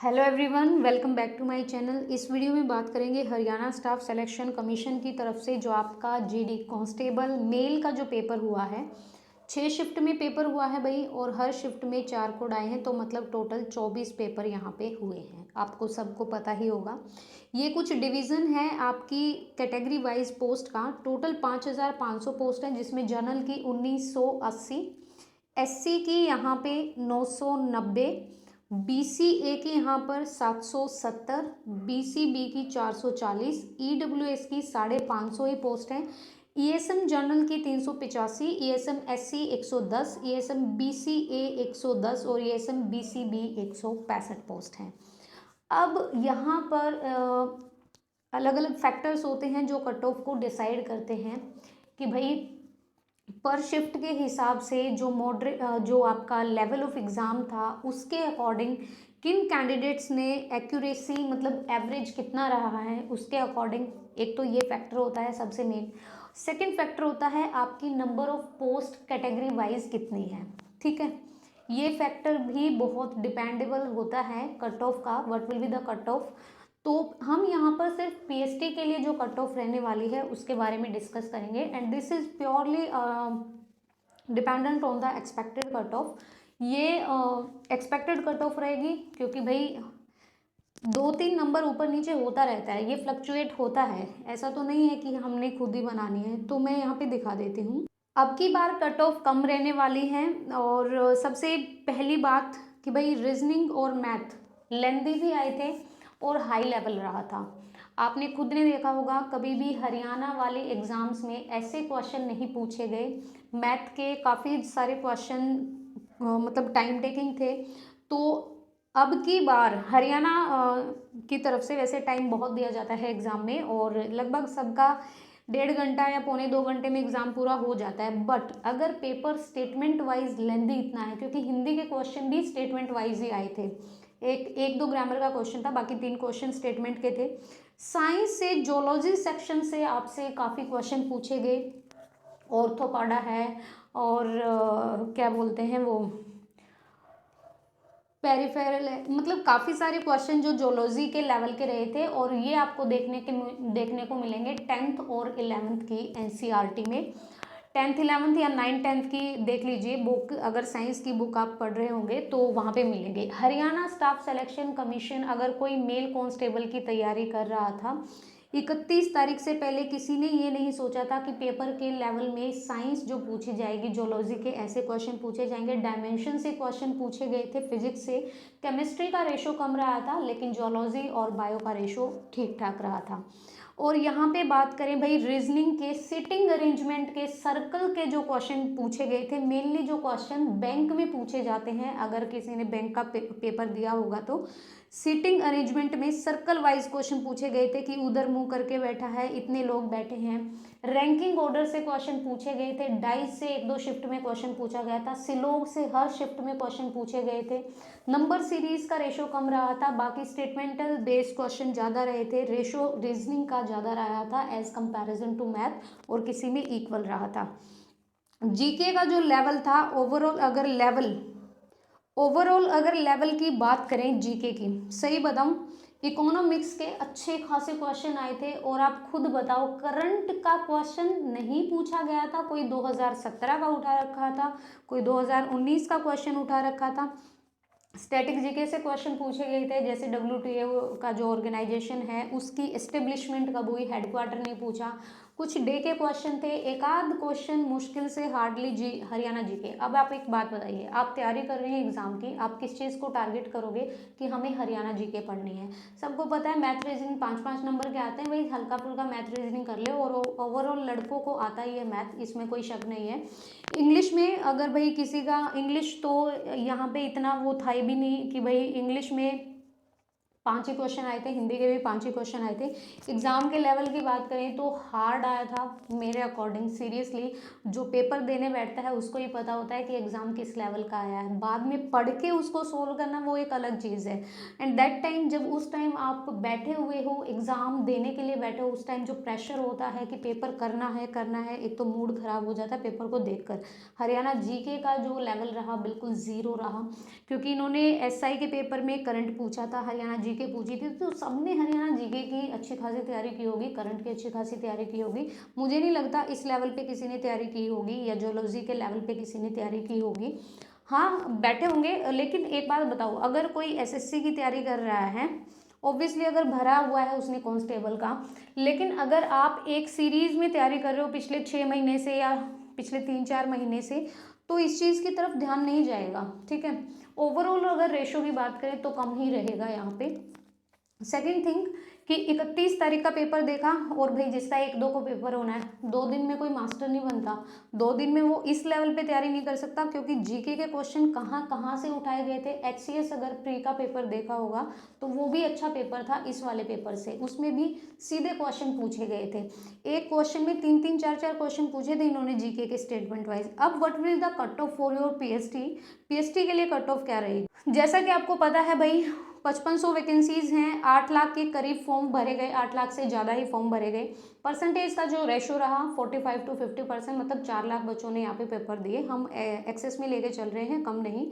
Hello everyone, welcome back to my channel. इस video में बात करेंगे हरियाणा स्टाफ सिलेक्शन कमीशन की तरफ से जो आपका जीडी कांस्टेबल मेल का जो पेपर हुआ है। 6 शिफ्ट में पेपर हुआ है भाई, और हर शिफ्ट में 4 कोड आए हैं, तो मतलब टोटल 24 पेपर यहाँ पे हुए हैं। आपको सबको पता ही होगा। ये कुछ डिवीज़न है आपकी कैटेगरी वाइज पोस्ट का। टोटल 5500 पोस्ट है, जिसमें जनरल की 1980, एससी की यहाँ पे 990, बीसीए की यहाँ पर 770, बीसीबी की 440, ईडब्ल्यूएस की 550 ही पोस्ट है। ईएसएम जनरल की 385, ईएसएम एससी 110, ईएसएम बीसीए 110 और ईएसएम बीसीबी 165 पोस्ट हैं। अब यहाँ पर अलग अलग फैक्टर्स होते हैं जो कट ऑफ को डिसाइड करते हैं कि भाई पर शिफ्ट के हिसाब से जो आपका लेवल ऑफ एग्ज़ाम था उसके अकॉर्डिंग किन कैंडिडेट्स ने एक्यूरेसी मतलब एवरेज कितना रहा है उसके अकॉर्डिंग एक तो ये फैक्टर होता है सबसे मेन। सेकंड फैक्टर होता है आपकी number of post category wise कितनी है, ठीक है। ये फैक्टर भी बहुत डिपेंडेबल होता है कट ऑफ का, what will be the cut off. तो हम यहाँ पर सिर्फ पीएसटी के लिए जो कट ऑफ रहने वाली है उसके बारे में डिस्कस करेंगे, and this is purely dependent on the expected cut off. ये एक्सपेक्टेड कट ऑफ रहेगी क्योंकि भाई 2-3 नंबर ऊपर नीचे होता रहता है, ये फ्लक्चुएट होता है, ऐसा तो नहीं है कि हमने खुद ही बनानी है। तो मैं यहाँ पे दिखा देती हूँ। अब की बार कट ऑफ कम रहने वाली है, और सबसे पहली बात कि भाई रीजनिंग और मैथ लेंथी भी आए थे और हाई लेवल रहा था। आपने खुद ने देखा होगा कभी भी हरियाणा वाले एग्जाम्स में ऐसे क्वेश्चन नहीं पूछे गए। मैथ के काफ़ी सारे क्वेश्चन मतलब टाइम टेकिंग थे। तो अब की बार हरियाणा की तरफ से वैसे टाइम बहुत दिया जाता है एग्ज़ाम में, और लगभग सबका 1.5 घंटा या पौने 2 घंटे में एग्ज़ाम पूरा हो जाता है। बट अगर पेपर स्टेटमेंट वाइज लेंदी इतना है, क्योंकि हिंदी के क्वेश्चन भी स्टेटमेंट वाइज ही आए थे। एक दो ग्रामर का क्वेश्चन था, बाकी 3 क्वेश्चन स्टेटमेंट के थे। साइंस से जोलॉजी सेक्शन से आपसे काफ़ी क्वेश्चन पूछे गए। ऑर्थोपाडा है, और क्या बोलते हैं वो पेरिफेरल है, मतलब काफ़ी सारे क्वेश्चन जो जोलॉजी के लेवल के रहे थे, और ये आपको देखने को मिलेंगे 10th और 11th की एनसीईआरटी में। 10th 11th या 9th 10th की देख लीजिए बुक, अगर साइंस की बुक आप पढ़ रहे होंगे तो वहाँ पे मिलेंगे। हरियाणा स्टाफ सिलेक्शन कमीशन अगर कोई मेल कांस्टेबल की तैयारी कर रहा था, 31 तारीख से पहले किसी ने ये नहीं सोचा था कि पेपर के लेवल में साइंस जो पूछी जाएगी, जोलॉजी के ऐसे क्वेश्चन पूछे जाएंगे। डायमेंशन से क्वेश्चन पूछे गए थे, फिजिक्स से। केमिस्ट्री का रेशो कम रहा था, लेकिन जोलॉजी और बायो का रेशो ठीक ठाक रहा था। और यहाँ पे बात करें भाई रीजनिंग के सिटिंग अरेंजमेंट के सर्कल के जो क्वेश्चन पूछे गए थे, मेनली जो क्वेश्चन बैंक में पूछे जाते हैं, अगर किसी ने बैंक का पेपर दिया होगा तो सीटिंग अरेंजमेंट में सर्कल वाइज क्वेश्चन पूछे गए थे कि उधर मुंह करके बैठा है, इतने लोग बैठे हैं। रैंकिंग ऑर्डर से क्वेश्चन पूछे गए थे। डाइस से 1-2 शिफ्ट में क्वेश्चन पूछा गया था। सिलोग से हर शिफ्ट में क्वेश्चन पूछे गए थे। नंबर सीरीज का रेशो कम रहा था, बाकी स्टेटमेंटल बेस्ड क्वेश्चन ज़्यादा रहे थे। रेशो रीजनिंग का ज़्यादा रहा था एज कंपैरिजन टू मैथ, और किसी में इक्वल रहा था। जीके का जो लेवल था ओवरऑल अगर लेवल की बात करें जीके की, सही बताऊं, इकोनॉमिक्स के अच्छे खासे क्वेश्चन आए थे। और आप खुद बताओ, करंट का क्वेश्चन नहीं पूछा गया था। कोई 2017 का उठा रखा था, कोई 2019 का क्वेश्चन उठा रखा था। स्टैटिक जीके से क्वेश्चन पूछे गए थे, जैसे WTO का जो ऑर्गेनाइजेशन है उसकी एस्टेब्लिशमेंट कब हुई, हेडक्वार्टर नहीं पूछा। कुछ डे के क्वेश्चन थे, एक आध क्वेश्चन मुश्किल से हार्डली हरियाणा जीके। अब आप एक बात बताइए, आप तैयारी कर रहे हैं एग्जाम की, आप किस चीज़ को टारगेट करोगे कि हमें हरियाणा जीके पढ़नी है। सबको पता है मैथ रीजनिंग 5-5 नंबर के आते हैं, वही हल्का फुल्का मैथ रीजनिंग कर ले, और ओवरऑल लड़कों को आता ही है मैथ, इसमें कोई शक नहीं है। इंग्लिश में अगर भाई किसी का इंग्लिश तो यहाँ पे इतना वो था भी नहीं कि भाई इंग्लिश में 5 ही क्वेश्चन आए थे, हिंदी के भी 5 ही क्वेश्चन आए थे। एग्ज़ाम के लेवल की बात करें तो हार्ड आया था मेरे अकॉर्डिंग। सीरियसली जो पेपर देने बैठता है उसको ही पता होता है कि एग्ज़ाम किस लेवल का आया है। बाद में पढ़ के उसको सोल्व करना वो एक अलग चीज़ है। एंड दैट टाइम जब उस टाइम आप बैठे हुए हो, एग्ज़ाम देने के लिए बैठे हो, उस टाइम जो प्रेशर होता है कि पेपर करना है, एक तो मूड ख़राब हो जाता है पेपर को देखकर। हरियाणा जीके का जो लेवल रहा बिल्कुल ज़ीरो रहा, क्योंकि इन्होंने एसआई के पेपर में करंट पूछा था, हरियाणा जीके पूछी थी, तो सबने हरियाणा जीके की अच्छी खासी तैयारी की होगी, करंट की अच्छी खासी तैयारी की होगी। मुझे नहीं लगता इस लेवल पे किसी ने तैयारी की होगी या जियोलॉजी के लेवल पे किसी ने तैयारी की होगी। हाँ बैठे होंगे, लेकिन एक बात बताओ, अगर कोई एसएससी की तैयारी कर रहा है, ऑब्वियसली अगर भरा हुआ है उसने कांस्टेबल का, लेकिन अगर आप एक सीरीज में तैयारी कर रहे हो पिछले 6 महीने से या पिछले 3-4 महीने से, तो इस चीज़ की तरफ ध्यान नहीं जाएगा, ठीक है। ओवरऑल अगर रेशो की बात करें तो कम ही रहेगा यहाँ पे। सेकेंड थिंग कि 31 तारीख का पेपर देखा, और भाई जिसका 1-2 को पेपर होना है, 2 दिन में कोई मास्टर नहीं बनता, 2 दिन में वो इस लेवल पे तैयारी नहीं कर सकता, क्योंकि जीके के क्वेश्चन कहाँ कहाँ से उठाए गए थे। एचसीएस अगर प्री का पेपर देखा होगा तो वो भी अच्छा पेपर था इस वाले पेपर से, उसमें भी सीधे क्वेश्चन पूछे गए थे। एक क्वेश्चन में 3-3 4-4 क्वेश्चन पूछे थे इन्होंने जीके के स्टेटमेंट वाइज। अब what will the cut off for your PST के लिए कट ऑफ क्या रहेगी? जैसा कि आपको पता है भाई 5500 वैकेंसीज हैं, 8 लाख के करीब फॉर्म भरे गए, 8 लाख से ज़्यादा ही फॉर्म भरे गए। परसेंटेज का जो रेशो रहा 45 to 50%, मतलब 4 लाख बच्चों ने यहाँ पे पेपर दिए। हम एक्सेस में लेके चल रहे हैं, कम नहीं।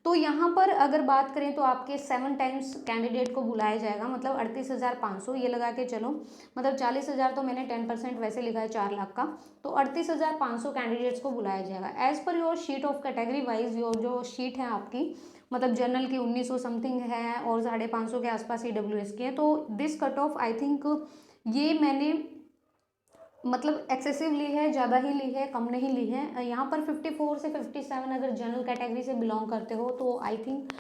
तो यहाँ पर अगर बात करें तो आपके 7 टाइम्स कैंडिडेट को बुलाया जाएगा, मतलब 38,500 ये लगा के चलो, मतलब 40,000 तो मैंने 10% वैसे लिखा है 4 लाख का, तो 38,500 कैंडिडेट्स को बुलाया जाएगा। As per your sheet of category wise, your जो शीट है आपकी, मतलब जनरल की 1900 समथिंग है और 550 के आसपास EWS की है। तो this cut off I think ये मैंने मतलब एक्सेसिव ली है, ज़्यादा ही ली है, कम नहीं ली है। यहाँ पर 54 से 57 अगर जनरल कैटेगरी से बिलोंग करते हो तो I think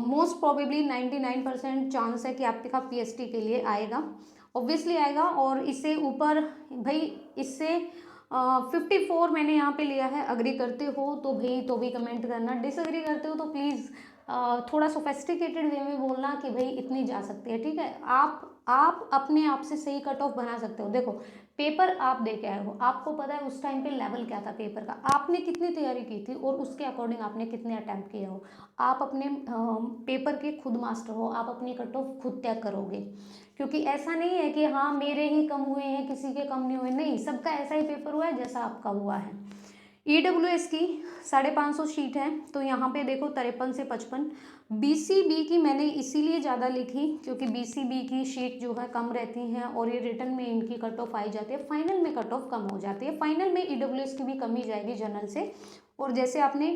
most probably 99% chance है कि आपका पीएसटी के लिए आएगा, ऑब्वियसली आएगा। और इससे ऊपर भाई इससे 54 मैंने यहाँ पे लिया है। अग्री करते हो तो भाई तो भी कमेंट करना, डिसअग्री करते हो तो प्लीज़ थोड़ा सोफेस्टिकेटेड वे में बोलना कि भाई इतनी जा सकती है, ठीक है। आप अपने आप से सही कट ऑफ बना सकते हो। देखो पेपर आप दे के आए हो, आपको पता है उस टाइम पे लेवल क्या था पेपर का, आपने कितनी तैयारी की थी और उसके अकॉर्डिंग आपने कितने अटैम्प्ट किए हो। आप अपने पेपर के खुद मास्टर हो, आप अपनी कट ऑफ खुद तय करोगे, क्योंकि ऐसा नहीं है कि हाँ मेरे ही कम हुए हैं किसी के कम नहीं हुए, नहीं, सबका ऐसा ही पेपर हुआ है जैसा आपका हुआ है। EWS की 550 शीट है, तो यहाँ पे देखो 53 से 55। BCB की मैंने इसीलिए ज़्यादा लिखी क्योंकि BCB की शीट जो है कम रहती हैं और ये रिटर्न में इनकी कट ऑफ आई जाती है, फाइनल में कट ऑफ कम हो जाती है। फाइनल में EWS की भी कम ही जाएगी जनरल से। और जैसे आपने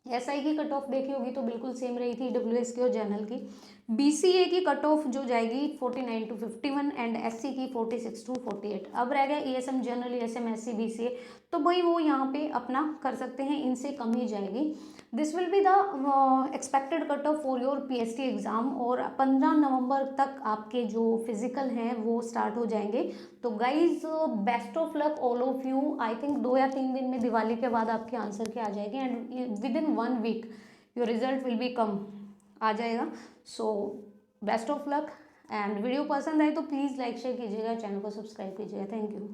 SI की कट ऑफ देखी होगी तो बिल्कुल सेम रही थी EWS की और जनरल की। BCA की कट ऑफ जो जाएगी 49 to 51 एंड SC की 46 to 48। अब रह गया ESM general, ESM SC BCA, तो भाई वो यहाँ पे अपना कर सकते हैं, इनसे कम ही जाएगी। This will be the expected cut off for your PST exam. और 15 नवंबर तक आपके जो फिजिकल हैं वो स्टार्ट हो जाएंगे। तो guys best of luck all of you. I think 2 या 3 दिन में दिवाली के बाद आपके आंसर की आ जाएगी and within 1 week your result will be come आ जाएगा। So best of luck. And video पसंद आए तो प्लीज़ लाइक शेयर कीजिएगा, चैनल को सब्सक्राइब कीजिएगा। Thank you.